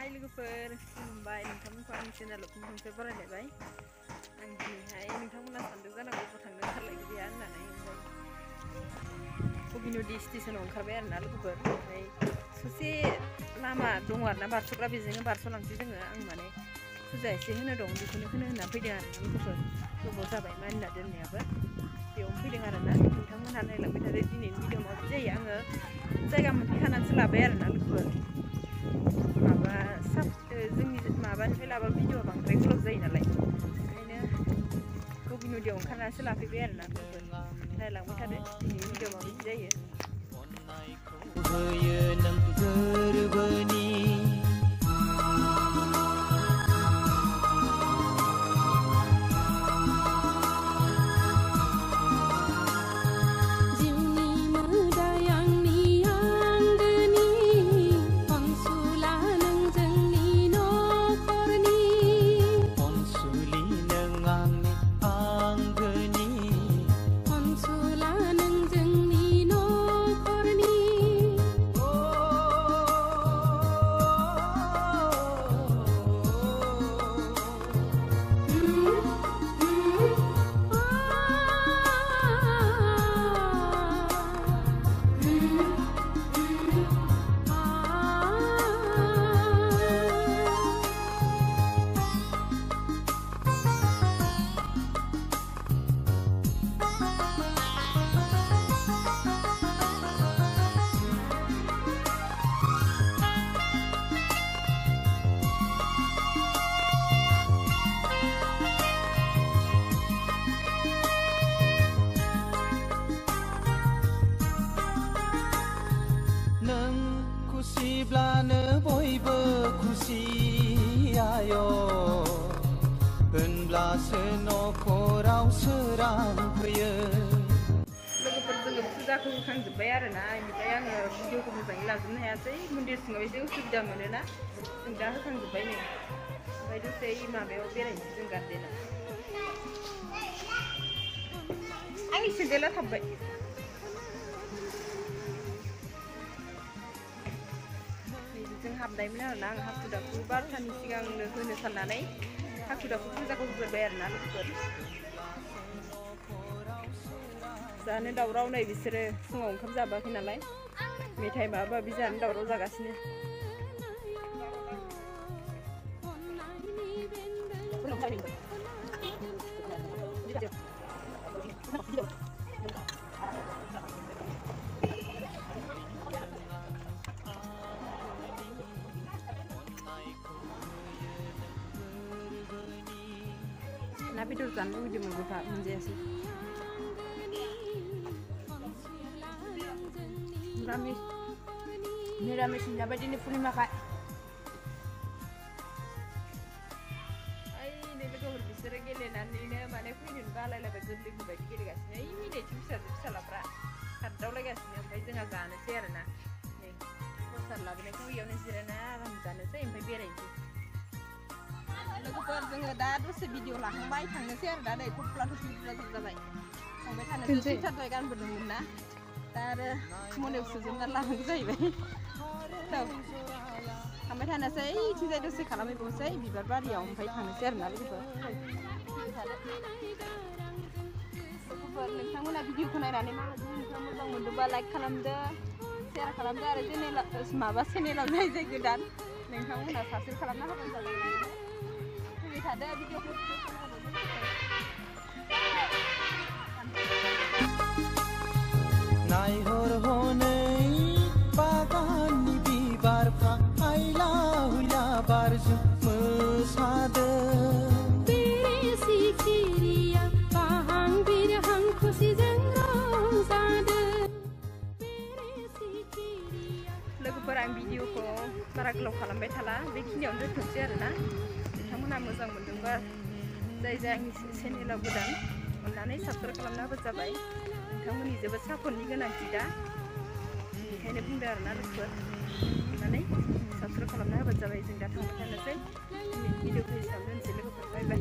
Hai लोगोफोर खुलुमबाय नोंथांमोनखौ आंनि चेनेलाव खनसे बरायलायबाय आं दिनैहाय नोंथांमोना सानदों जानांगौ बबाव थांनो ओंखारलायनो गैया होननानै बगिनदि स्टेशनाव ओंखारबाय आरोना लोगोफोर ओमफ्राय ससे लामा दङ आरोना बारस'ग्रा बेजोंनो बारस'लांसै जोङो आं माने फुजा एसे होनो दं बेखौनो होना फैदों आरोना लोगोफोर गोबाव जाबाय मानिना दोननायाबो बेयावनो फैदों आरोना नोंथांमोनहा नायलांबाय थादो दिनैनि भिडिअ माबायदि जायो आङो जायगा मोनफैखानानैसो लाबाय आरोना लोगोफोर माबा जोंनि माबानिफ्राय लाबा भिडिअआ बांद्राय गोलाव जायो नालाय ओंखायनो बगिनदियाव ओंखारनानैसो लाफैबाय आरोना लोगोफोर नायलांबाय थादो दिनैनि भिडिअ माबायदि जायो खुसिब्लानो बयबो खुसि आय' होनब्लासो न'खराव सोरां फैयो लोगोफोर जोङो फुजाखौ होखांजोब्बाय आरोना बेनिफ्राय आङो भिडिअखौ मोजाङै लाजोबनो हायासै मन्दिर सिङाव एसे उसुबिदा मोनोना जों दा होखांजोब्बाय नै ओमफ्राय दसे माबायाव बेरायनोसै जों गार्डेनाव आंनि सेन्देला थाबबाय जों हाबनायमोन आरोना आं हाखु दाखु 12थानि सिगांनो होनो साननानै हाखु दाखु फुजाखौ होग्रोबाय आरोना लोगोफोर जानो दावराव नै बिसोरो फुङाव ओंखाम जाबाखै नालाय मेथाइ माबा माबि जानो दावराव जागासिनो ना बेदर जानो लुबैदोंमोन गोफा मोनजायासै निरामिस जाबाय दिनै पुर्निमाखाय ओइ लोगोफोर बिसोरो गेलेनानैनो माने फैनोनो बालायलायबाय गोरलैनि बायदि गेलेगासिनो ओइ मिनिथि फिसालाफ्रा खारदावलायगासिनो ओमफ्राय जोंहा जानोसै आरोना नै प्रसाद लाबोनायखौ इयावनो जिरायना आराम जानोसै ओमफ्राय बेरायनोसै लोगोफोर जोङो दा दसे भिडिअ लाखांबाय थांनोसै आरो दा नै थफ्ला थफ्लि बुरजा जाबाय थांबाय थानोसै सुइटार दहाय गानबोदोंमोन ना दा आरो मनायाव सोजोबना लानांगौ जाहैबाय थांबाय थानोसै इथिंजाय दसे खालामहैबावनोसै बिबार बारियाव ओमफ्राय थांनोसै आरोना लोगोफोर नोंथांमोना भिडिअखौ नायनानै माबायदि नोंथाङा मोजां मोनदोंबा लाइक खालामदो शेयार खालामदो आरो चेनेलाव जाय गोदान नोंथांमोना साबस्क्राइब खालामना होबानो जाबाय फैबाय थादो भिडिअखौ नायहर हनै बागाननि बिबारफ्रा हायला हुइला बारजों मोसादों बेरे सिखिरिया बाहां बिरहां खुसिजों रंजादों लोगोफोर आं भिडिअखौ बारा गोलाव खालामबाय थाला बेखिनियावनो दोनथ'सै आरोना नोंथांमोनहा मोजां मोनदोंबा जाय आंनि चेनेलाव गोदान अननानै साबस्क्राइब खालामना होबानो जाबाय नोंथांमोननि जोबोद सापर्टनि गोनांथि दा बेनिखायनो बुंदों आरोना लोगोफोर अननानै साबस्क्राइब खालामना होबानो जाबाय जों दा थांबाय थानोसै भिडिअखौ एसेयावनो दोनसै लोगोफोर बाय बाय